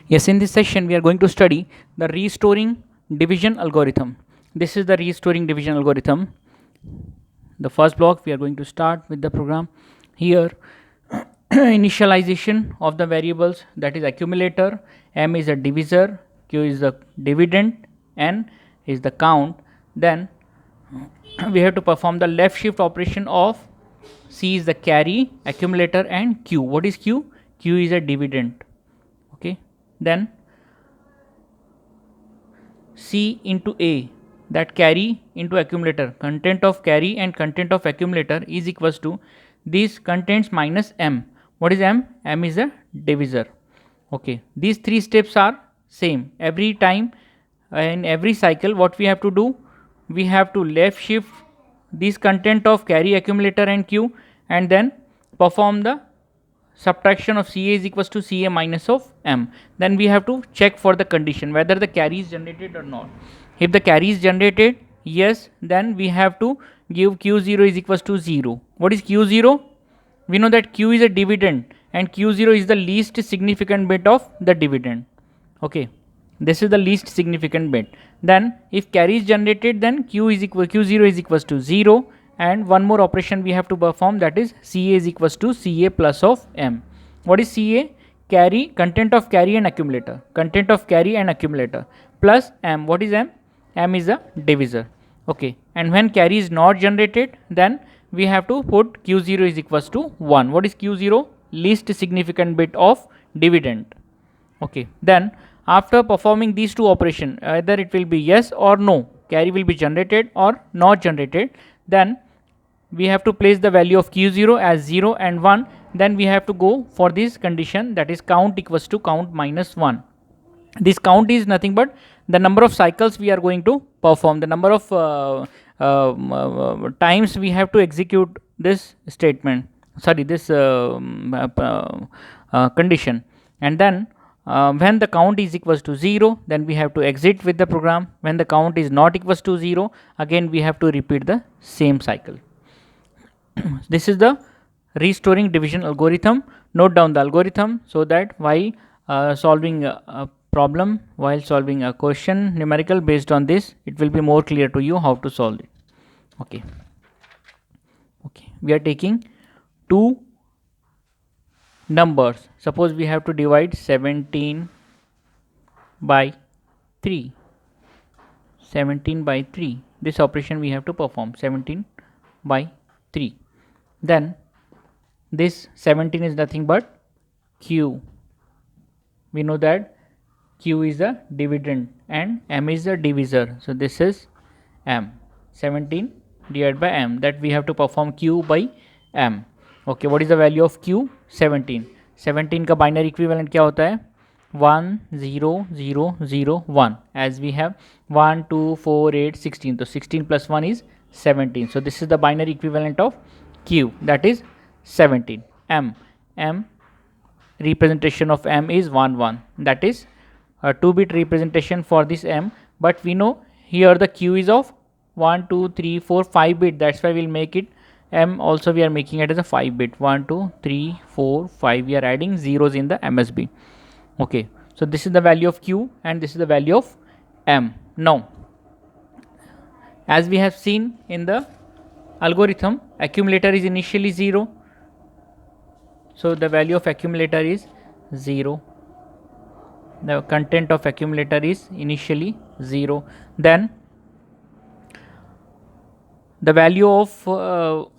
Yes, in this session we are going to study the restoring division algorithm. This is the restoring division algorithm. The first block we are going to start with the program. Here initialization of the variables, that is accumulator, m is a divisor, q is the dividend, n is the count. Then we have to perform the left shift operation of c is the carry, accumulator, and q. What is q? Q is a dividend. Okay, then c into a, that carry into accumulator, content of carry and content of accumulator is equals to these contents minus m. What is m? M is a divisor. Okay, these three steps are same every time. In every cycle what we have to do, we have to left shift this content of carry, accumulator, and q, and then perform the subtraction of ca is equals to ca minus of m. Then we have to check for the condition whether the carry is generated or not. If the carry is generated, yes, then we have to give q0 is equals to 0. What is q0? We know that q is a dividend and q0 is the least significant bit of the dividend. Okay, this is the least significant bit. Then if carry is generated, then q0 is equals to 0, and one more operation we have to perform, that is ca is equals to ca plus of m. What is ca? Carry, content of carry and accumulator, content of carry and accumulator, plus m. What is m? M is a divisor. Okay, and when carry is not generated, then we have to put q0 is equals to 1. What is q0? Least significant bit of dividend. Okay, then after performing these two operations, either it will be yes or no, carry will be generated or not generated, then we have to place the value of q0 as 0 and 1. Then we have to go for this condition, that is count equals to count minus 1. This count is nothing but the number of cycles we are going to perform, the number of times we have to execute this statement, this condition. And then when the count is equals to 0, then we have to exit with the program. When the count is not equals to 0, again we have to repeat the same cycle. This is the restoring division algorithm. Note down the algorithm so that while solving a problem, while solving a question numerical based on this, it will be more clear to you how to solve it. Okay, we are taking two numbers. Suppose we have to divide 17 by 3. 17 by 3. This operation we have to perform, 17 by 3. Then this 17 is nothing but q. We know that q is a dividend and m is a divisor. So this is m. 17 divided by m, that we have to perform q by m. Okay, what is the value of q? 17. 17 का binary equivalent क्या होता है? 1 0 0 0 1. As we have 1 2 4 8 16, so 16 plus 1 is 17. So this is the binary equivalent of q, that is 17. M representation of m is 1 1, that is a 2-bit representation for this m. But we know here the q is of 1 2 3 4 5 bit, that's why we'll make it m also we are making it as a 5 bit. 1 2 3 4 5, we are adding zeros in the MSB. Okay, so this is the value of q and this is the value of m. Now as we have seen in the algorithm, accumulator is initially 0, so the value of accumulator is 0. The content of accumulator is initially 0. Then the value of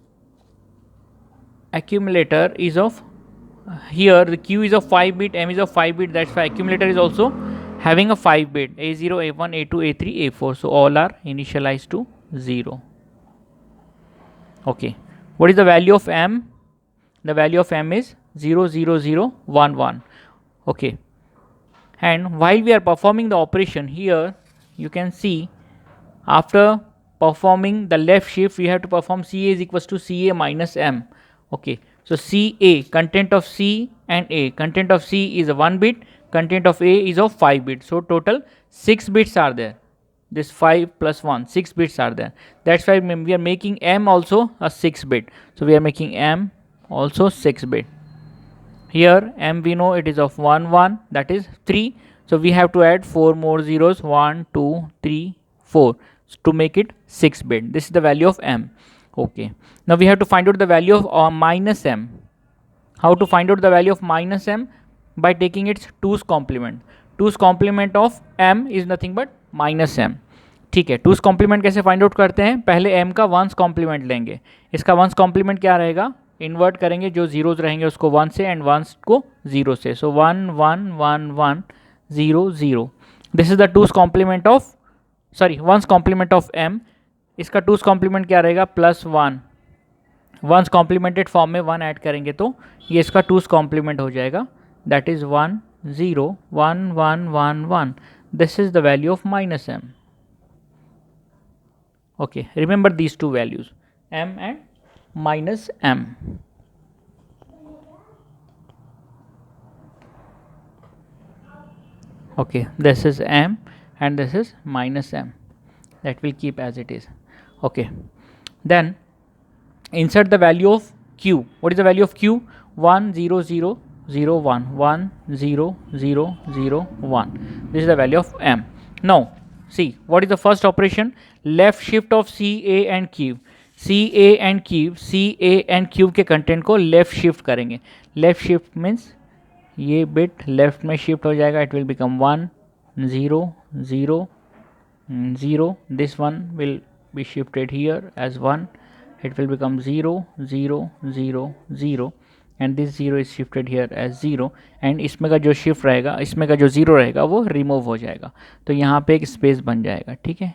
accumulator is of, here the q is of 5 bit, m is of 5 bit, that's why accumulator is also having a 5 bit, a0 a1 a2 a3 a4, so all are initialized to 0. Okay, what is the value of m? The value of m is 0 0 0 1 1. Okay, and while we are performing the operation here, you can see after performing the left shift, we have to perform ca is equals to ca minus m. Okay, so ca, content of c and a, content of c is a 1 bit, content of a is of 5 bit, so total 6 bits are there. This 5 plus 1, 6 bits are there. That's why we are making m also a 6 bit, so we are making m also 6 bit. Here m we know it is of 1 1, that is 3. So we have to add 4 more zeros, 1 2 3 4, to make it 6 bit. This is the value of m. Okay, now we have to find out the value of minus m. How to find out the value of minus m? By taking its 2's complement. 2's complement of m is nothing but minus m. ठीक है, 2's complement कैसे find out करते हैं? पहले m का 1's complement लेंगे. इसका 1's complement क्या रहेगा? इन्वर्ट करेंगे, जो जीरोज रहेंगे उसको 1 से एंड 1 को 0 से. सो 1 1 1 1 0 0. This is the 2's complement of, sorry 1's complement of m. इसका 2's complement क्या रहेगा? प्लस 1. 1's complemented फॉर्म में 1 ऐड करेंगे तो ये इसका 2's complement हो जाएगा. That is 1 0 1 1 1 1. This is the value of minus m. Okay, remember these two values, m and minus m. Okay, this is m and this is minus m. That will keep as it is. Okay, then insert the value of q. What is the value of q? 1 0 0 0 1 1 0 0 0 1. This is the value of m. Now see, what is the first operation? Left shift of C, A and Q. C, A and Q, C, A and Q के content को left shift करेंगे. Left shift means ये bit left में शिफ्ट हो जाएगा. It will become 1 0 0 0. This one will be shifted here as 1. It will become 0 0 0 0 and this 0 is shifted here as 0. And इसमें का जो शिफ्ट रहेगा, इसमें का जो 0 रहेगा वो रिमूव हो जाएगा. तो यहाँ पे एक स्पेस बन जाएगा. ठीक है,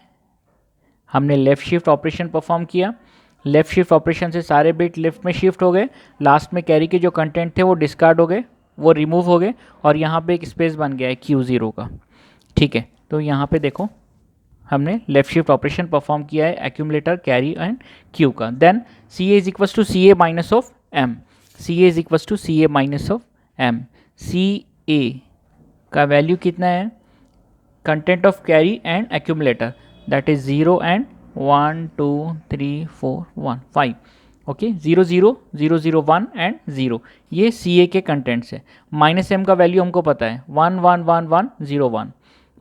हमने लेफ़्ट शिफ्ट ऑपरेशन परफॉर्म किया. लेफ़्ट शिफ्ट ऑपरेशन से सारे बिट लेफ्ट में शिफ्ट हो गए. लास्ट में कैरी के जो कंटेंट थे वो डिस्कार्ड हो गए, वो रिमूव हो गए और यहाँ पे एक स्पेस बन गया है Q0 का. ठीक है, तो यहाँ पे देखो हमने लेफ़्ट शिफ्ट ऑपरेशन परफॉर्म किया है एक्यूमुलेटर, कैरी एंड Q का. Then C A is equals to C A minus of M. C A is equals to C A minus of M. C A का value कितना है? Content of carry and accumulator, that is 0 and 1 2 3 4 1 5. Okay, 0 0 0 0 1 and 0. ये सी ए के contents है. Minus M का value हमको पता है 1 1 1 1 0 1.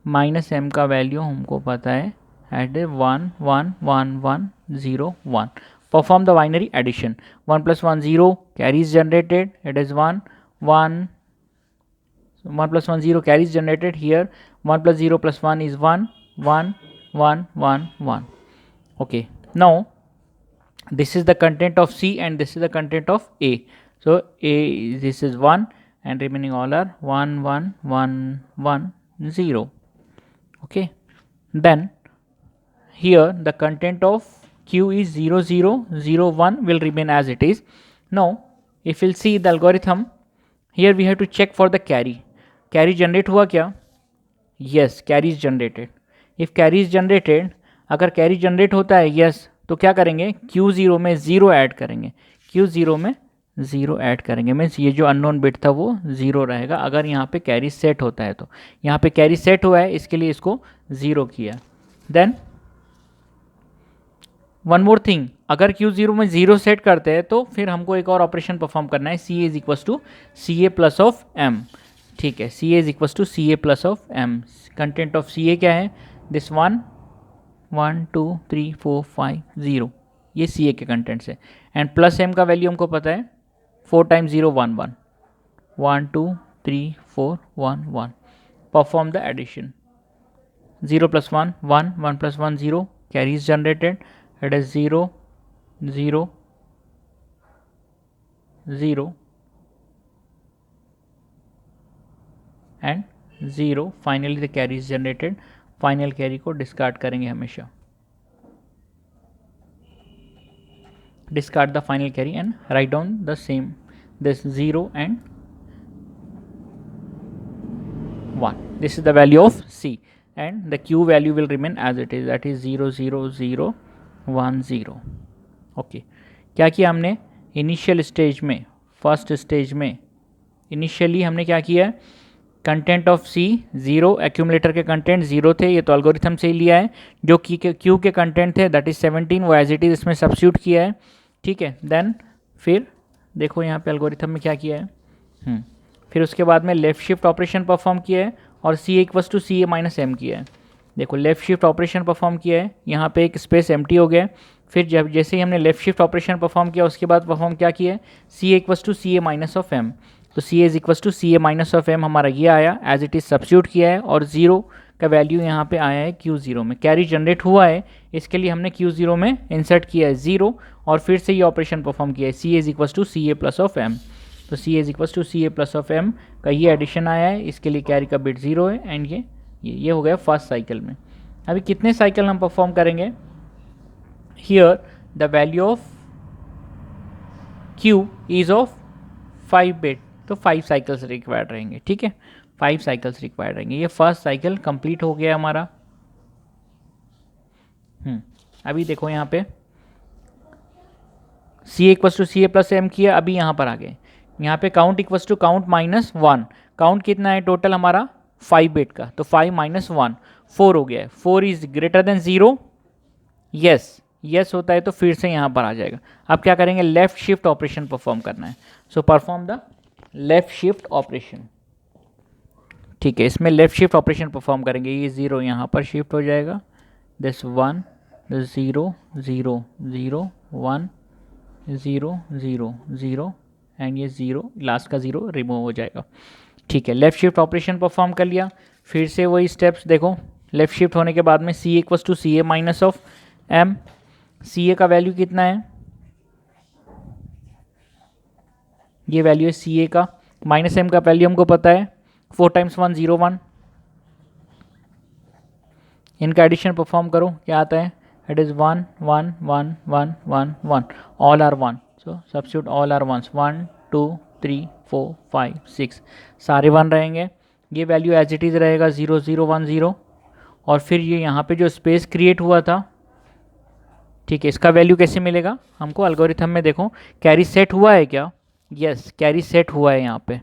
माइनस एम का वैल्यू हमको पता है at 1 1 1 1 0 1. Perform the binary addition. 1 + 1 0, carries generated. It is 1 1. 1 + 1 0, carries generated here. 1 + 0 + 1 is 1 1 1 1 1. Okay, now this is the content of C and this is the content of A. So A, this is 1 and remaining all are 1 1 1 1 0. Okay, then here the content of Q is 0 0 0 1 will remain as it is. Now if you'll see the algorithm, here we have to check for the carry. Carry generate हुआ क्या? Yes, carry is generated. If carry is generated, अगर carry generate होता है yes, तो क्या करेंगे? Q0 में 0 add करेंगे. Q0 में 0 ऐड करेंगे मीन्स ये जो अननोन बिट था वो 0 रहेगा. अगर यहाँ पे कैरी सेट होता है तो यहाँ पे कैरी सेट हुआ है, इसके लिए इसको 0 किया. देन वन मोर थिंग, अगर Q0 में 0 सेट करते हैं तो फिर हमको एक और ऑपरेशन परफॉर्म करना है. C A is equals to C A plus of M. ठीक है, C A is equals to C A plus of M. Content of C A क्या है? दिस 1 1 2 3 4 5 0. ये सी ए के कंटेंट्स है. एंड प्लस एम का वैल्यू हमको पता है 4 × 0 1 1 1 2 3 4 1 1. Perform the addition. 0 + 1 1 1 + 1 0, carry is generated. It is 0 0 0 and 0. Finally the carry is generated. Final carry को डिस्कार्ड करेंगे हमेशा. Discard the final carry and write down the same this 0 and 1. This is the value of C and the Q value will remain as it is, that is 0 0 0 1 0. Okay, क्या किया हमने initial stage में? First stage में initially हमने क्या किया है? Content of C 0, accumulator के कंटेंट 0 थे, ये तो एल्गोरिथम से ही लिया है. जो क्यू के कंटेंट थे दैट इज 17, वो एज इट इज़ इसमें सब्स्टिट्यूट किया है. ठीक है, देन फिर देखो यहाँ पे एल्गोरिथम में क्या किया है. फिर उसके बाद में लेफ़्ट शिफ्ट ऑपरेशन परफॉर्म किया है और C A equals to C A minus M किया है। देखो लेफ़्ट शिफ्ट ऑपरेशन परफॉर्म किया है, यहाँ पे एक स्पेस एम्प्टी हो गया है। फिर जब जैसे ही हमने लेफ़्ट शिफ्ट ऑपरेशन परफॉर्म किया उसके बाद परफॉर्म क्या किया है, C A equals to C A minus of M. तो C A is equals to C A minus of M हमारा ये आया, एज इट इज़ सब्स्टिट्यूट किया है और जीरो का वैल्यू यहाँ पे आया है Q0 में। कैरी जनरेट हुआ है, इसके लिए हमने Q0 में इंसर्ट किया है 0 और फिर से ये ऑपरेशन परफॉर्म किया है, C A is equals to C A plus of M. तो C A is equals to C A plus of M का ये एडिशन आया है, इसके लिए कैरी का बिट 0 है एंड ये हो गया फर्स्ट साइकिल में। अभी कितने साइकिल हम परफॉर्म करेंगे, here the value of Q is of 5 bit, तो 5 साइकिल्स रिक्वायर्ड रहेंगे। ठीक है, 5 साइकिल्स रिक्वायर्ड रहेंगे। ये फर्स्ट साइकिल कंप्लीट हो गया हमारा। अभी देखो यहाँ पे C A equals to C A plus M किया, अभी यहाँ पर आ गए, यहाँ पे count equals to count minus 1। Count कितना है टोटल हमारा 5 बिट का, तो 5 माइनस 1 4 हो गया है। 4 इज ग्रेटर देन 0, यस होता है तो फिर से यहाँ पर आ जाएगा। अब क्या करेंगे, लेफ्ट शिफ्ट ऑपरेशन परफॉर्म करना है। So perform the left shift operation. ठीक है, इसमें लेफ्ट शिफ्ट ऑपरेशन परफॉर्म करेंगे। ये 0 यहाँ पर शिफ्ट हो जाएगा, दिस 1 0 0 0 1 0 0 0 एंड ये 0 लास्ट का 0 रिमूव हो जाएगा। ठीक है, लेफ्ट शिफ्ट ऑपरेशन परफॉर्म कर लिया। फिर से वही स्टेप्स देखो, लेफ्ट शिफ्ट होने के बाद में C equals to C A minus of M. C A का वैल्यू कितना है, ये वैल्यू है सी ए का, माइनस एम का वैल्यू हमको पता है 4 टाइम्स 1 0 1। इनका एडिशन परफॉर्म करो, क्या आता है, it is 1 1 1 1 1 1, all are 1। So substitute all are 1, 1 2 3 4 5 6 सारे 1 रहेंगे। ये वैल्यू एज इट इज़ रहेगा 0 0 1 0 और फिर ये यहाँ पे जो स्पेस क्रिएट हुआ था, ठीक है, इसका वैल्यू कैसे मिलेगा हमको, एल्गोरिथम में देखो कैरी सेट हुआ है क्या, यस कैरी सेट हुआ है, यहाँ पे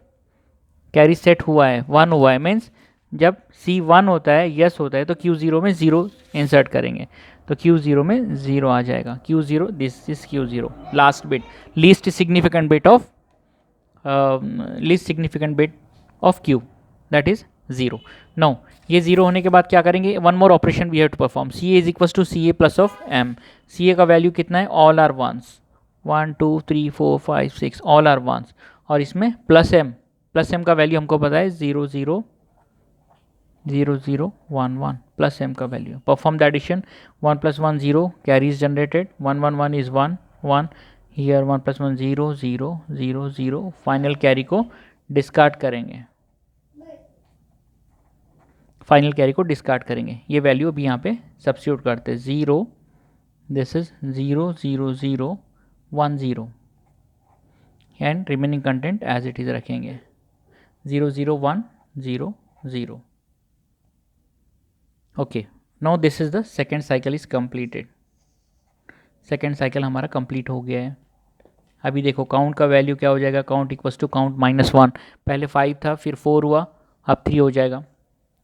कैरी सेट हुआ है 1 हुआ है, मीन्स जब C1 होता है यस होता है तो Q0 में 0 इंसर्ट करेंगे, तो Q0 में 0 आ जाएगा। Q0 this is Q0 last bit, least significant bit of Q, that is 0। No ये 0 होने के बाद क्या करेंगे, one more operation we have to perform, C A is equals to C A plus of M. C A का value कितना है, all are ones, 1 2 3 4 5 6 all are ones, और इसमें प्लस एम का वैल्यू हमको पता है 0 0 0 0 1 1 प्लस एम का value. Perform the addition, 1 + 1 0 carry is generated, 1 1 1 is 1 1, here 1 + 1 0 0 0 0, final carry को डिस्कार्ड करेंगे, फाइनल कैरी को डिस्कार्ड करेंगे। ये वैल्यू अभी यहाँ पे सब्स्टिट्यूट करते हैं, 0 this is 0 0 0 1 0 and remaining content as it is रखेंगे, 0 0 1 0 0। Okay, now this is the second cycle is completed. Second cycle हमारा कंप्लीट हो गया है। अभी देखो काउंट का वैल्यू क्या हो जाएगा, काउंट इक्वल्स टू काउंट -1, पहले 5 था फिर 4 हुआ अब 3 हो जाएगा,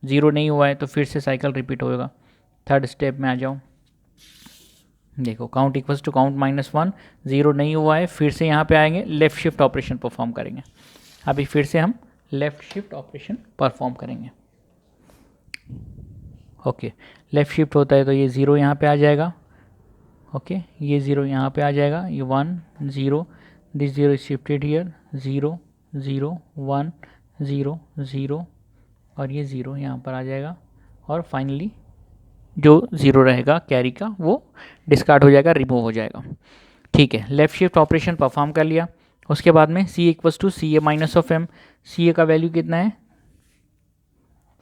0 नहीं हुआ है तो फिर से साइकिल रिपीट होएगा। थर्ड स्टेप में आ जाओ, देखो काउंट इक्वल्स टू काउंट -1, 0 नहीं हुआ है, फिर से यहाँ पे आएंगे, लेफ़्ट शिफ्ट ऑपरेशन परफॉर्म करेंगे। अभी फिर से हम लेफ़्ट शिफ्ट ऑपरेशन परफॉर्म करेंगे। ओके, लेफ़्ट शिफ्ट होता है तो ये 0 यहाँ पे आ जाएगा, ओके ये 0 यहाँ पे आ जाएगा, ये 1 0, दिस 0 इज शिफ्टेड हियर, 0 0 1 0 0 और ये 0 यहाँ पर आ जाएगा, और फाइनली जो 0 रहेगा कैरी का वो डिस्कार्ड हो जाएगा, रिमूव हो जाएगा। ठीक है, लेफ़्ट शिफ्ट ऑपरेशन परफॉर्म कर लिया। उसके बाद में C equals to C A minus of M. C A का वैल्यू कितना है,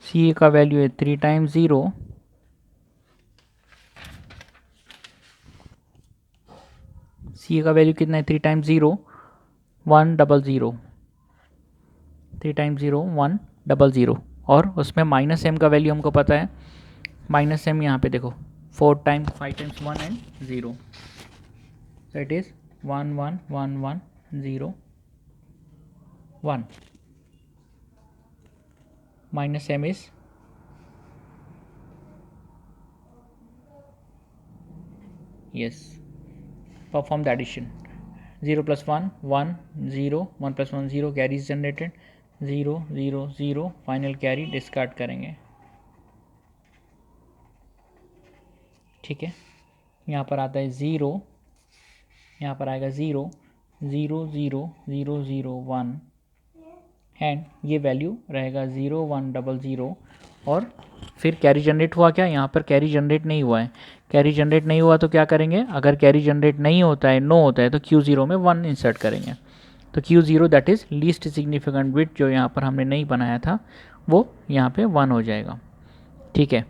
सी ए का वैल्यू है 3 टाइम्स 0 सी ए का वैल्यू कितना है, 3 टाइम्स 0 1 0 0, 3 टाइम्स 0 1 0 0, और उसमें माइनस एम का वैल्यू हमको पता है, माइनस एम यहाँ पे देखो 4 times 5 times 1 and 0, so it is 1 1 1 1 0 1, minus m is yes, perform the addition, 0 plus 1 1 0, 1 plus 1 0, carry is generated 0 0 0, final carry discard करेंगे। ठीक है, यहाँ पर आता है 0, यहाँ पर आएगा 0 0 0 0 0 1 एंड ये वैल्यू रहेगा 0 1 0 0 और फिर कैरी जनरेट हुआ क्या? यहाँ पर कैरी जनरेट नहीं हुआ है। कैरी जनरेट नहीं हुआ तो क्या करेंगे? अगर कैरी जनरेट नहीं होता है, नो होता है, तो Q0 में 1 इंसर्ट करेंगे। तो Q0 that is least significant bit, जो यहाँ पर हमने नहीं बनाया था वो यहाँ पे 1 हो जाएगा। ठीक है,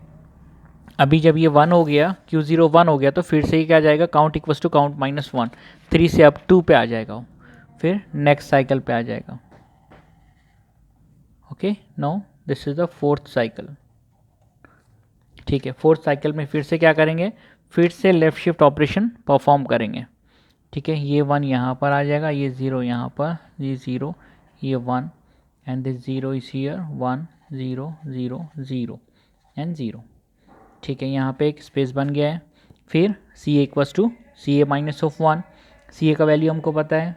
अभी जब ये 1 हो गया, Q0 1 हो गया, तो फिर से ही क्या जाएगा? काउंट इक्वस टू काउंट -1, 3 से अब 2 पे आ जाएगा वो, फिर नेक्स्ट साइकिल पे आ जाएगा। Okay, now this is the fourth cycle. ठीक है, फोर्थ साइकिल में फिर से क्या करेंगे? फिर से लेफ्ट शिफ्ट ऑपरेशन परफॉर्म करेंगे। ठीक है, ये 1 यहाँ पर आ जाएगा, ये 0 यहाँ पर, ये 0, ये 1 and this 0 is here, 1 0 0 0 and 0। ठीक है, यहाँ पे एक स्पेस बन गया है। फिर C A equals to C A minus of 1, C A का वैल्यू हमको पता है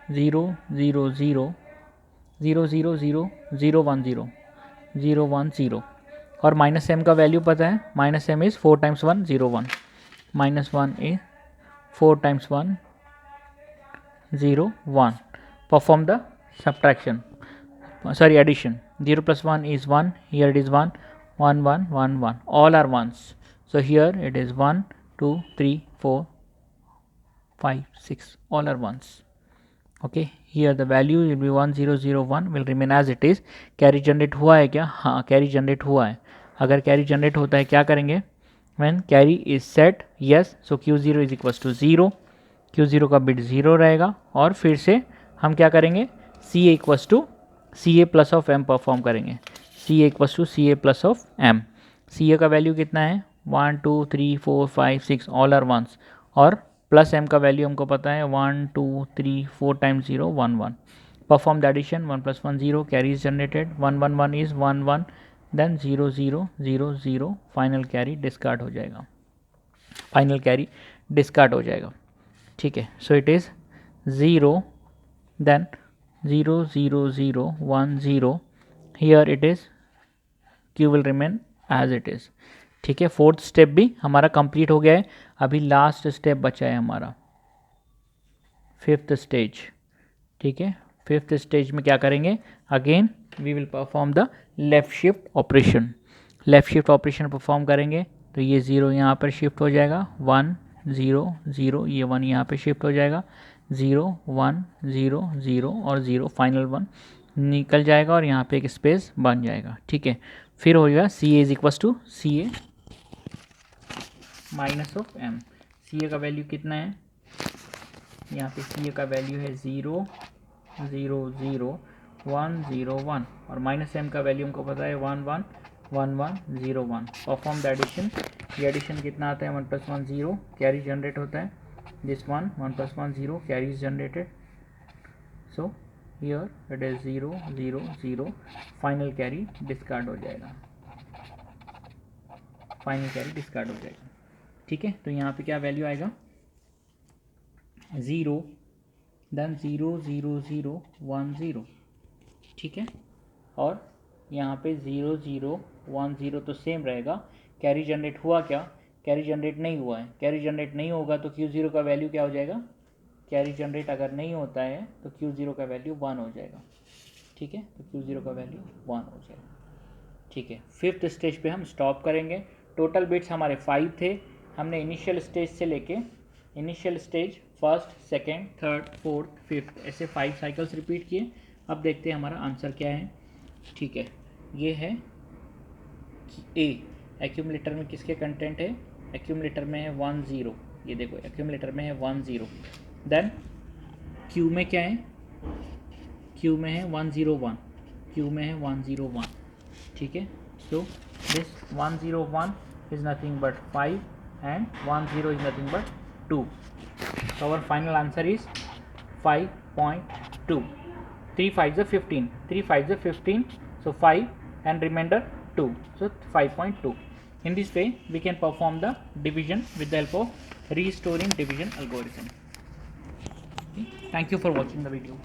0 0 0 0 0 0 0 1 0 0 1 0 और माइनस एम का वैल्यू पता है, minus M is 4 times 1 0 1, minus 1 is 4 times 1 0 1। Perform the subtraction, sorry addition, 0 plus 1 is 1, here it is 1 1 1 1 1, all are ones, so here it is 1 2 3 4 5 6, all are ones। okay, here the value will be 1 0 0 1 will remain as it is। Carry generate हुआ है क्या? हाँ, carry generate हुआ है। अगर carry generate होता है क्या करेंगे? when carry is set yes, so Q0 is equals to 0, Q0 का बिट 0 रहेगा और फिर से हम क्या करेंगे? C A equals to C A plus of M perform करेंगे। C A equals to C A plus of M. C A का वैल्यू कितना है? 1 2 3 4 5 6, ऑल आर वंस, और प्लस एम का वैल्यू हमको पता है 1 2 3 4 times 0 1 1। Perform the addition, 1 plus 1 0, carry is generated, 1 1 1 is 1 1, then 0 0 0 0, final carry discard हो जाएगा, फाइनल कैरी डिस्कार्ड हो जाएगा। ठीक है, so it is 0 then 0 0 0 1 0, here it is Q will remain as it is. ठीक है, फोर्थ स्टेप भी हमारा कंप्लीट हो गया है। अभी लास्ट स्टेप बचा है हमारा, फिफ्थ स्टेज। ठीक है, फिफ्थ स्टेज में क्या करेंगे? Again we will perform the left shift operation. Left shift operation perform करेंगे तो ये 0 यहाँ पर शिफ्ट हो जाएगा, 1 0 0, ये 1 यहाँ पे शिफ्ट हो जाएगा, 0 1 0 0 और 0, फाइनल 1 निकल जाएगा और यहाँ पे एक स्पेस बन जाएगा। ठीक है, फिर होगा C A is equals to C A minus of M. C A का वैल्यू कितना है? यहाँ पे सी ए का वैल्यू है 0 0 0 1 0 1 और माइनस एम का वैल्यू हमको पता है 1 1 1 1 0 1। परफॉर्म द एडिशन, ये एडिशन कितना आता है? 1 plus 1 0, कैरी जनरेट होता है, this 1 1 plus 1 0, carry is generated, so here it is 0 0 0, final carry discard हो जाएगा, फाइनल कैरी डिस्कार्ड हो जाएगा। ठीक है, तो यहाँ पे क्या वैल्यू आएगा? 0 देन 0 0 0 1 0। ठीक है, और यहाँ पे 0 0 1 0 तो सेम रहेगा। कैरी जनरेट हुआ क्या? कैरी जनरेट नहीं हुआ है। कैरी जनरेट नहीं होगा तो Q0 का वैल्यू क्या हो जाएगा? कैरी जनरेट अगर नहीं होता है तो Q0 का वैल्यू 1 हो जाएगा। ठीक है, तो Q0 का वैल्यू 1 हो जाएगा। ठीक है, फिफ्थ स्टेज पे हम स्टॉप करेंगे। टोटल बिट्स हमारे 5 थे। हमने इनिशियल स्टेज से लेके initial stage first second third fourth fifth ऐसे 5 साइकिल्स रिपीट किए। अब देखते हैं हमारा आंसर क्या है। ठीक है, ये है ए। एक्यूमुलेटर में किसके कंटेंट है? एक्यूमुलेटर में है 1 0, ये देखो एक्यूमुलेटर में है 1 0। देन क्यू में क्या है? क्यू में है 1 0 1, क्यू में है 1 0 1। ठीक है, so this 1 0 1 is nothing but 5 and 1 0 is nothing but 2. So our final answer is 5.2. 3 5s are 15, 3 5s are 15, so 5 and remainder 2, so 5.2. In this way we can perform the division with the help of restoring division algorithm. Okay. Thank you for watching the video.